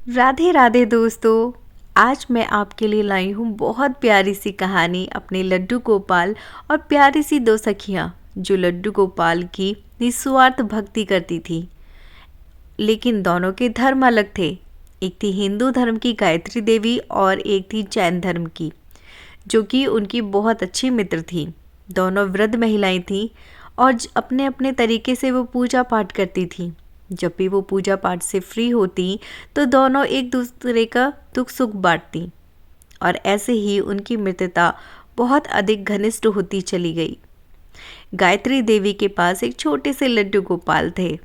राधे राधे दोस्तों। आज मैं आपके लिए लाई हूँ बहुत प्यारी सी कहानी अपने लड्डू गोपाल और प्यारी सी दो सखियाँ जो लड्डू गोपाल की निस्वार्थ भक्ति करती थी। लेकिन दोनों के धर्म अलग थे। एक थी हिंदू धर्म की गायत्री देवी और एक थी जैन धर्म की, जो कि उनकी बहुत अच्छी मित्र थी। दोनों वृद्ध महिलाएं थीं और अपने अपने तरीके से वो पूजा पाठ करती थीं। जब भी वो पूजा पाठ से फ्री होती तो दोनों एक दूसरे का दुख सुख बांटती और ऐसे ही उनकी मित्रता बहुत अधिक घनिष्ठ होती चली गई। गायत्री देवी के पास एक छोटे से लड्डू गोपाल थे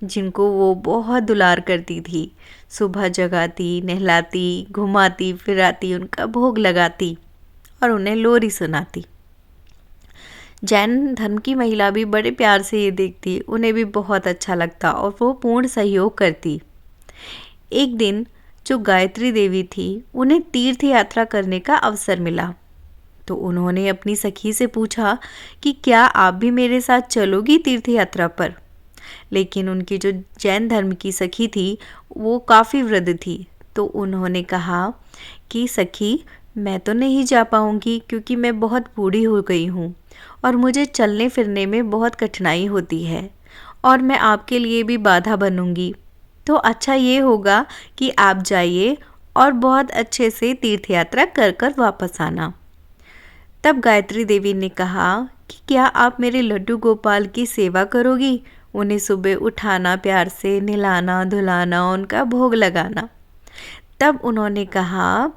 जिनको वो बहुत दुलार करती थी। सुबह जगाती, नहलाती, घुमाती फिराती, उनका भोग लगाती और उन्हें लोरी सुनाती। जैन धर्म की महिला भी बड़े प्यार से ये देखती, उन्हें भी बहुत अच्छा लगता और वो पूर्ण सहयोग करती। एक दिन जो गायत्री देवी थी उन्हें तीर्थ यात्रा करने का अवसर मिला, तो उन्होंने अपनी सखी से पूछा कि क्या आप भी मेरे साथ चलोगी तीर्थ यात्रा पर। लेकिन उनकी जो जैन धर्म की सखी थी वो काफ़ी वृद्ध थी, तो उन्होंने कहा कि सखी, मैं तो नहीं जा पाऊंगी क्योंकि मैं बहुत बूढ़ी हो गई हूँ और मुझे चलने फिरने में बहुत कठिनाई होती है और मैं आपके लिए भी बाधा बनूंगी। तो अच्छा ये होगा कि आप जाइए और बहुत अच्छे से तीर्थ यात्रा कर कर वापस आना। तब गायत्री देवी ने कहा कि क्या आप मेरे लड्डू गोपाल की सेवा करोगी, उन्हें सुबह उठाना, प्यार से नहलाना धुलाना, उनका भोग लगाना। तब उन्होंने कहा,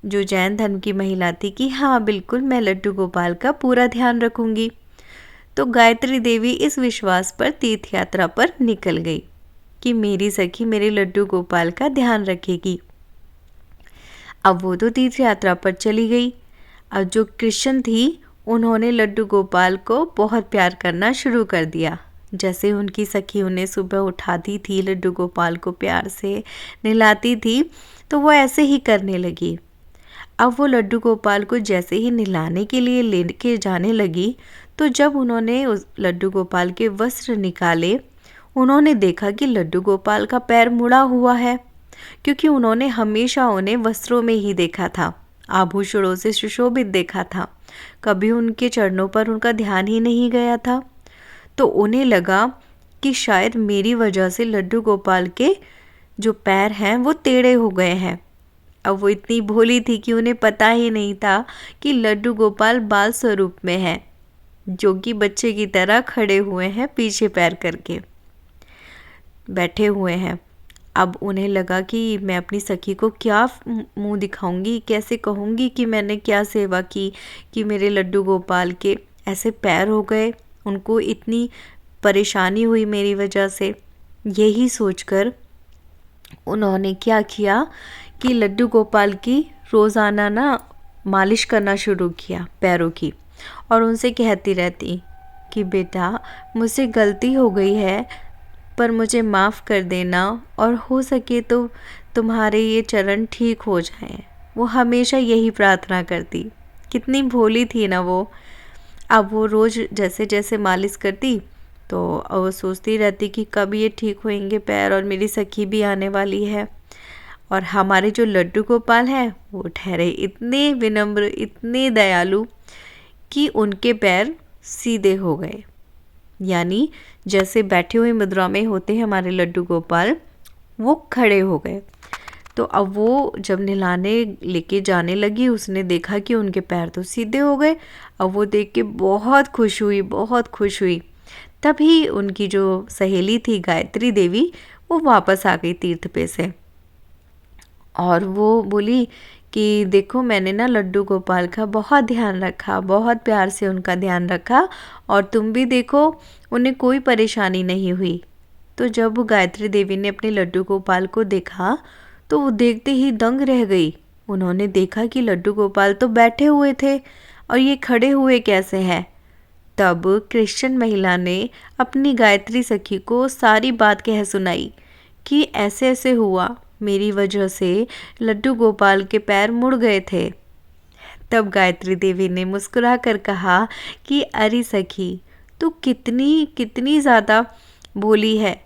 जो जैन धर्म की महिला थी, कि हाँ बिल्कुल, मैं लड्डू गोपाल का पूरा ध्यान रखूंगी। तो गायत्री देवी इस विश्वास पर तीर्थ यात्रा पर निकल गई कि मेरी सखी मेरे लड्डू गोपाल का ध्यान रखेगी। अब वो तो तीर्थ यात्रा पर चली गई। अब जो कृष्ण थी उन्होंने लड्डू गोपाल को बहुत प्यार करना शुरू कर दिया। जैसे उनकी सखी उन्हें सुबह उठाती थी, लड्डू गोपाल को प्यार से नहलाती थी, तो वो ऐसे ही करने लगी। अब वो लड्डू गोपाल को जैसे ही नहलाने के लिए लेके जाने लगी, तो जब उन्होंने उस लड्डू गोपाल के वस्त्र निकाले, उन्होंने देखा कि लड्डू गोपाल का पैर मुड़ा हुआ है, क्योंकि उन्होंने हमेशा उन्हें वस्त्रों में ही देखा था, आभूषणों से सुशोभित देखा था। कभी उनके चरणों पर उनका ध्यान ही नहीं गया था। तो उन्हें लगा कि शायद मेरी वजह से लड्डू गोपाल के जो पैर हैं वो टेढ़े हो गए हैं। अब वो इतनी भोली थी कि उन्हें पता ही नहीं था कि लड्डू गोपाल बाल स्वरूप में है, जो कि बच्चे की तरह खड़े हुए हैं, पीछे पैर करके बैठे हुए हैं। अब उन्हें लगा कि मैं अपनी सखी को क्या मुंह दिखाऊंगी, कैसे कहूंगी कि मैंने क्या सेवा की कि मेरे लड्डू गोपाल के ऐसे पैर हो गए, उनको इतनी परेशानी हुई मेरी वजह से। यही सोचकर उन्होंने क्या किया कि लड्डू गोपाल की रोज़ाना मालिश करना शुरू किया पैरों की, और उनसे कहती रहती कि बेटा, मुझसे गलती हो गई है पर मुझे माफ़ कर देना और हो सके तो तुम्हारे ये चरण ठीक हो जाएं। वो हमेशा यही प्रार्थना करती। कितनी भोली थी ना वो। अब वो रोज़ जैसे जैसे मालिश करती तो वो सोचती रहती कि कब ये ठीक होंगे पैर और मेरी सखी भी आने वाली है। और हमारे जो लड्डू गोपाल हैं वो ठहरे इतने विनम्र, इतने दयालु कि उनके पैर सीधे हो गए। यानी जैसे बैठे हुए मुद्रा में होते हैं हमारे लड्डू गोपाल, वो खड़े हो गए। तो अब वो जब नहलाने लेके जाने लगी, उसने देखा कि उनके पैर तो सीधे हो गए। अब वो देख के बहुत खुश हुई, बहुत खुश हुई। तभी उनकी जो सहेली थी गायत्री देवी, वो वापस आ गई तीर्थ पे से, और वो बोली कि देखो, मैंने लड्डू गोपाल का बहुत ध्यान रखा, बहुत प्यार से उनका ध्यान रखा, और तुम भी देखो, उन्हें कोई परेशानी नहीं हुई। तो जब गायत्री देवी ने अपने लड्डू गोपाल को देखा तो वो देखते ही दंग रह गई। उन्होंने देखा कि लड्डू गोपाल तो बैठे हुए थे और ये खड़े हुए कैसे हैं। तब क्रिश्चियन महिला ने अपनी गायत्री सखी को सारी बात कह सुनाई कि ऐसे ऐसे हुआ, मेरी वजह से लड्डू गोपाल के पैर मुड़ गए थे। तब गायत्री देवी ने मुस्कुरा कर कहा कि अरे सखी, तू कितनी कितनी ज़्यादा भोली है।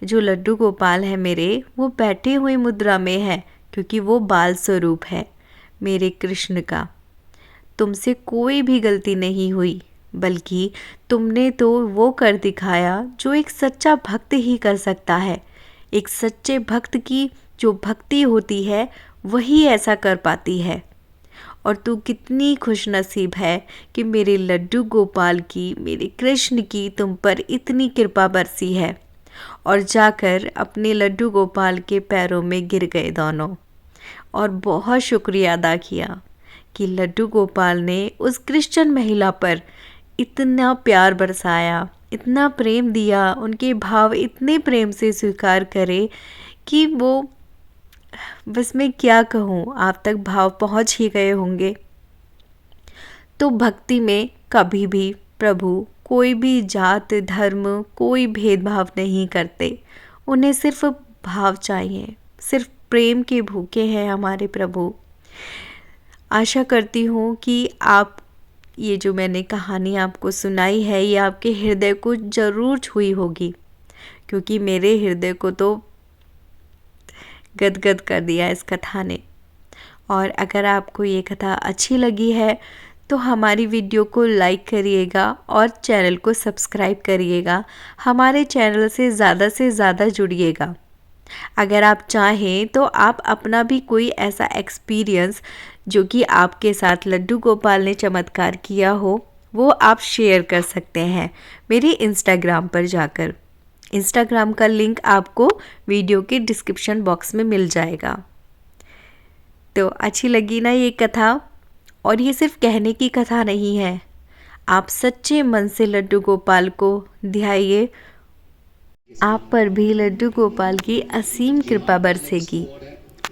जो लड्डू गोपाल है मेरे, वो बैठे हुए मुद्रा में है, क्योंकि वो बाल स्वरूप है मेरे कृष्ण का। तुमसे कोई भी गलती नहीं हुई, बल्कि तुमने तो वो कर दिखाया जो एक सच्चा भक्त ही कर सकता है। एक सच्चे भक्त की जो भक्ति होती है वही ऐसा कर पाती है। और तू कितनी खुशनसीब है कि मेरे लड्डू गोपाल की, मेरे कृष्ण की तुम पर इतनी कृपा बरसी है। और जाकर अपने लड्डू गोपाल के पैरों में गिर गए दोनों और बहुत शुक्रिया अदा किया कि लड्डू गोपाल ने उस क्रिश्चियन महिला पर इतना प्यार बरसाया, इतना प्रेम दिया, उनके भाव इतने प्रेम से स्वीकार करे कि वो, बस मैं क्या कहूँ, आप तक भाव पहुँच ही गए होंगे। तो भक्ति में कभी भी प्रभु कोई भी जात धर्म कोई भेदभाव नहीं करते। उन्हें सिर्फ भाव चाहिए, सिर्फ प्रेम के भूखे हैं हमारे प्रभु। आशा करती हूँ कि आप ये जो मैंने कहानी आपको सुनाई है ये आपके हृदय को ज़रूर छुई होगी, क्योंकि मेरे हृदय को तो गदगद कर दिया इस कथा ने। और अगर आपको ये कथा अच्छी लगी है तो हमारी वीडियो को लाइक करिएगा और चैनल को सब्सक्राइब करिएगा। हमारे चैनल से ज़्यादा जुड़िएगा। अगर आप चाहें तो आप अपना भी कोई ऐसा एक्सपीरियंस जो कि आपके साथ लड्डू गोपाल ने चमत्कार किया हो, वो आप शेयर कर सकते हैं मेरे इंस्टाग्राम पर जाकर। इंस्टाग्राम का लिंक आपको वीडियो के डिस्क्रिप्शन बॉक्स में मिल जाएगा। तो अच्छी लगी ना ये कथा? और ये सिर्फ कहने की कथा नहीं है, आप सच्चे मन से लड्डू गोपाल को ध्याइए, आप पर भी लड्डू गोपाल की असीम कृपा बरसेगी।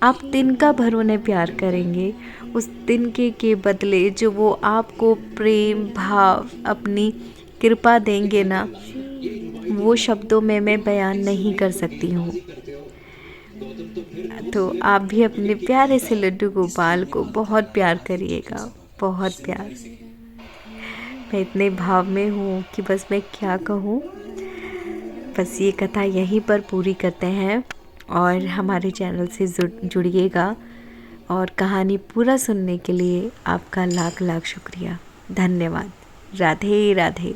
आप तिनका भर उन्हें प्यार करेंगे, उस तिनके के बदले जो वो आपको प्रेम भाव अपनी कृपा देंगे ना, वो शब्दों में मैं बयान नहीं कर सकती हूँ। तो आप भी अपने प्यारे से लड्डू गोपाल को बहुत प्यार करिएगा, बहुत प्यार। मैं इतने भाव में हूँ कि बस मैं क्या कहूँ। बस ये कथा यहीं पर पूरी करते हैं और हमारे चैनल से जुड़िएगा। और कहानी पूरा सुनने के लिए आपका लाख लाख शुक्रिया। धन्यवाद। राधे राधे।